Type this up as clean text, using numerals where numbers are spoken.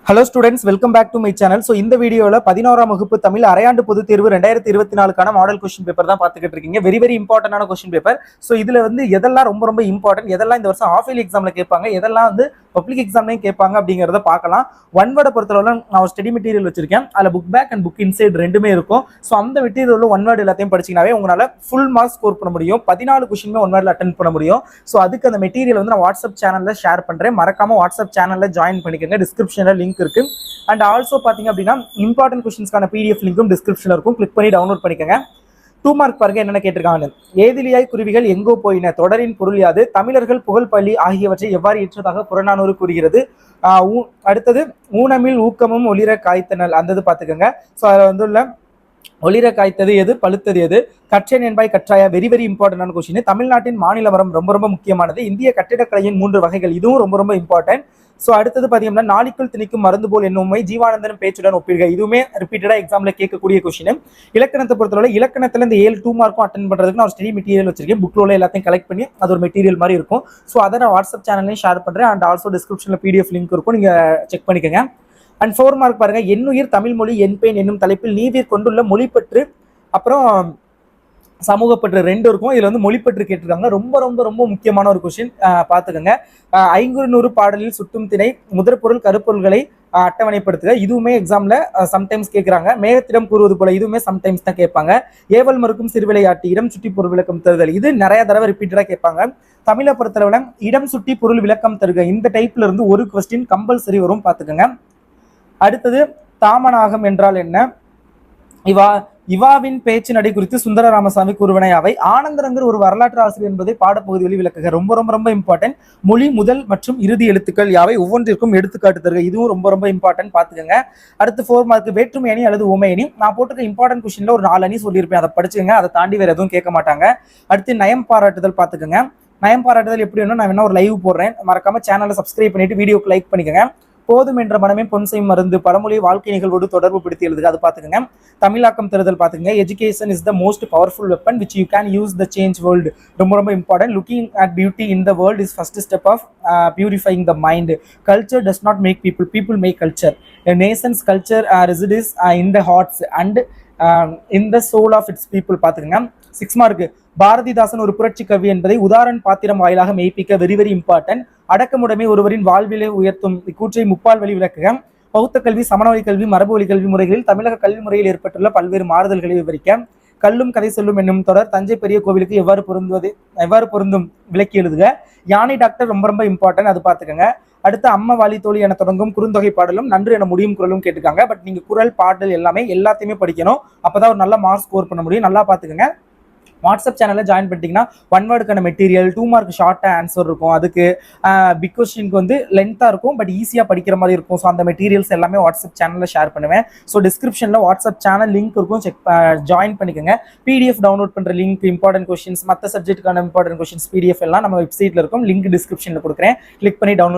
Hello students, welcome back to my channel. So இந்த வீடியோவில் 11ஆம் வகுப்பு தமிழ் அரையாண்டு பொதுத் தேர்வு 2024க்கான மாடல் கொஸ்டின் பேப்பர் தான் பார்த்துக்கிட்டு இருக்கீங்க. வெரி வெரி இம்பார்ட்டன்டான கொஸ்டின் பேப்பர். ஸோ இதில் வந்து எதெல்லாம் ரொம்ப ரொம்ப இம்பார்ட்டன்ட், எதெல்லாம் இந்த வருஷம் ஆஃப் இயர்லி எக்ஸாமில் கேட்பாங்க, எதெல்லாம் வந்து பப்ளிக் எக்ஸாம்லையும் கேட்பாங்க அப்படிங்கிறத பார்க்கலாம். ஒன் வேர்டை பொறுத்தளவு நான் ஒரு ஸ்டடி மெட்டீரியல் வச்சிருக்கேன். அதில் book back and book inside ரெண்டுமே இருக்கும். ஸோ அந்த மெட்டீரியலில் ஒன் வேர்டு எல்லாத்தையும் படிச்சிங்கனாவே உங்களால் ஃபுல் மார்க்ஸ் ஸ்கோர் பண்ண முடியும். 14 கொஸ்டினுமே ஒன் வேர்டில் அட்டென்ட் பண்ண முடியும். ஸோ அதுக்கு அந்த மெட்டீரியல் வந்து நான் வாட்ஸ்அப் சேனலில் ஷேர் பண்ணுறேன். மறக்காம வாட்ஸ்அப் சேனலில் ஜாயின் பண்ணிக்கோங்க. டிஸ்கிரிப்ஷனில் லிங்க் இருக்கு. அண்ட் ஆல்சோ பார்த்தீங்க அப்படின்னா இம்பார்ட்டன்ட் கொஸ்டின்ஸ்க்கான பிடிஎஃப் லிங்கும் டிஸ்கிரிப்ஷனில் இருக்கும். கிளிக் பண்ணி டவுன்லோட் பண்ணிக்கோங்க. 2 மார்க் பாருங்க என்னென்ன கேட்டிருக்காங்க. ஏதிலியாய் குருவிகள் எங்கோ போயின, தொடரின் பொருள் யாது, தமிழர்கள் புகழ் பள்ளி ஆகியவற்றை எவ்வாறு ஏற்றதாக புறநானூறு கூறுகிறது. அடுத்தது ஊனமில் ஊக்கமும் ஒளிர காய்த்தனல், அந்த பார்த்துக்கோங்க. ஸோ அதில் வந்து உள்ள ஒளிர காய்த்தது எது, பழுத்தது எது, கற்றேன் என்பாய் கற்றாயா, வெரி வெரி இம்பார்ட்டன்டான கொஸ்டின். தமிழ்நாட்டின் மாநில மரம் ரொம்ப ரொம்ப முக்கியமானது. இந்திய கட்டிடக்கலையின் 3 வகைகள், இதுவும் ரொம்ப ரொம்ப இம்பார்ட்டன்ட். ஸோ அடுத்தது பார்த்தீங்கன்னா நாளிக்குள் திணிக்கும் மருந்து போல் என்னுமை ஜீவானந்தன் பேச்சுடன் ஒப்பிடுக, இதுவுமே ரிப்பீட்டடாக எக்ஸாமில் கேட்கக்கூடிய கொஸ்டின். இலக்கணத்தை பொறுத்தவரை இலக்கணத்தில் இந்த 7 2 மார்க்கும் அட்டன் பண்ணுறதுக்கு நான் ஒரு ஸ்டடி மெட்டீரியல் வச்சிருக்கேன். புக்கில் எல்லாத்தையும் கலெக்ட் பண்ணி அது ஒரு மெட்டீரியல் மாதிரி இருக்கும். ஸோ அதை நான் வாட்ஸ்அப் சேனல்லையும் ஷேர் பண்ணுறேன். அண்ட் ஆல்சோ டிஸ்கிரிப்ஷனில் பிடிஎஃப் லிங்க் இருக்கும், நீங்கள் செக் பண்ணிக்கோங்க. அண்ட் 4 மார்க் பாருங்க, என்னுயிர் தமிழ் மொழி என் பெண் என்னும் தலைப்பில் நீவீர் கொண்டுள்ள மொழிப்பற்று, அப்புறம் சமூகப்பற்று 2 இருக்கும். இதுல வந்து மொழிப்பற்று கேட்டிருக்காங்க. ரொம்ப ரொம்ப ரொம்ப முக்கியமான ஒரு கொஸ்டின், பார்த்துக்கோங்க. 500 பாடலில் சுட்டும் திணை முதற்பொருள் கருப்பொருள்களை அட்டவணைப்படுத்துக, இதுவுமே எக்ஸாம்ல சம்டைம்ஸ் கேட்கிறாங்க. மேகத்திடம் கூறுவது போல, இதுவுமே சம்டைம்ஸ் தான் கேட்பாங்க. ஏவல் மறுக்கும் சிறுவிளையாட்டு, இடம் சுட்டி பொருள் விளக்கம் தருதல், இது நிறைய தடவை ரிப்பீட்டடா கேட்பாங்க. தமிழை பொறுத்தளவுல இடம் சுட்டி பொருள் விளக்கம் தருக, இந்த டைப்ல இருந்து ஒரு கொஸ்டின் கம்பல்சரி வரும், பார்த்துக்கோங்க. அடுத்தது தாமனாகம் என்றால் என்ன, இவாவின் பேச்சு நடை குறித்து சுந்தர ராமசாமி கூறுவனை அவை, ஆனந்தரங்கர் ஒரு வரலாற்று ஆசிரியர் என்பதை பாடப்பகுதிகளில் விளக்குக, ரொம்ப ரொம்ப ரொம்ப இம்பார்ட்டன்ட். மொழி முதல் மற்றும் இறுதி எழுத்துக்கள் யாவை, ஒவ்வொன்றிற்கும் எடுத்துக்காட்டு தருக, இதுவும் ரொம்ப ரொம்ப இம்பார்ட்டன்ட், பார்த்துக்கோங்க. அடுத்து 4 மார்க் வேற்றுமை அணி அல்லது உமை அணி, நான் போட்டுக்க இம்பார்ட்டன்ட் கொஸ்டின்ல ஒரு 4 அணி சொல்லியிருப்பேன், அதை படிச்சுங்க. அதை தாண்டி வேற எதுவும் கேட்க மாட்டாங்க. அடுத்து நயம் பாராட்டுதல், பார்த்துக்கோங்க. நயம் பாராட்டுதல் எப்படி வேணும், நான் வேணா ஒரு லைவ் போடுறேன், மறக்காம சேனலை சப்ஸ்கிரைப் பண்ணிட்டு வீடியோக்கு லைக் பண்ணிக்கோங்க. போதும் என்ற மனமே பொன் செய்யும் மருந்து, பழமொழி வாழ்க்கை நிகழ்வோடு தொடர்பு படுத்தி எழுதுக, அது பார்த்துக்கோங்க. தமிழாக்கம் தருதல் பார்த்துக்கங்க. Education is the most powerful weapon which you can use the change world, ரொம்ப ரொம்ப important. Looking at beauty in the world is first step of purifying the mind. Culture does not make people, people make culture. Nations culture resides in the hearts and in the soul of its people, பார்த்துக்கங்க. 6 mark Bharathidasan ஒரு புரட்சி கவி என்பதை உதாரண பாத்திரம் வாயிலாக மெய்ப்பிக்க, very very important. அடக்கமுடைமை ஒருவரின் வாழ்விலை உயர்த்தும் இக்கூற்றை முப்பால் வழி விளக்குக. பௌத்த கல்வி, சமணவழி கல்வி, மரபு வழி கல்வி முறைகளில் தமிழக கல்வி முறையில் ஏற்பட்டுள்ள பல்வேறு மாறுதல்களை விவரிக்க. கல்லும் கதை சொல்லும் என்னும் தொடர் தஞ்சை பெரிய கோவிலுக்கு எவ்வாறு பொருந்தும் விளக்கி எழுதுக. யானை டாக்டர் ரொம்ப ரொம்ப இம்பார்ட்டன்ட், அது பார்த்துக்கோங்க. அடுத்து அம்மா வாலி தோழி என தொடங்கும் குறுந்தொகை பாடலும் நன்று என முடியும் குரலும் கேட்டிருக்காங்க. பட் நீங்க குரல் பாடல் எல்லாத்தையுமே படிக்கணும், அப்பதான் ஒரு நல்ல மார்க் ஸ்கோர் பண்ண முடியும். நல்லா பார்த்துக்கோங்க. வாட்ஸ்அப் சேனலில் ஜாயின் பண்ணிட்டீங்கன்னா 1 வேர்டுக்கான மெட்டீரியல், 2 மார்க் ஷார்ட்டாக ஆன்சர் இருக்கும். அதுக்கு பிக் கொஸ்டினுக்கு வந்து லென்த்தாக இருக்கும், பட் ஈஸியாக படிக்கிற மாதிரி இருக்கும். ஸோ அந்த மெட்டீரியல்ஸ் எல்லாமே வாட்ஸ்அப் சேனலில் ஷேர் பண்ணுவேன். ஸோ டிஸ்கிரிப்ஷனில் வாட்ஸ்அப் சேனல் லிங்க் இருக்கும், ஜாயின் பண்ணிக்கோங்க. பிடிஎஃப் டவுன்லோட் பண்ணுற லிங்க், இம்பார்ட்டன்ட் கொஸ்டின்ஸ், மற்ற சப்ஜெக்ட்டுக்கான இம்பார்ட்டன்ட் கொஸ்டின்ஸ் பிடிஎஃப் எல்லாம் நம்ம வெப்சைட்டில் இருக்கும். லிங்க் டிஸ்கிரிப்ஷனில் கொடுக்குறேன், கிளிக் பண்ணி டவுன்லோட்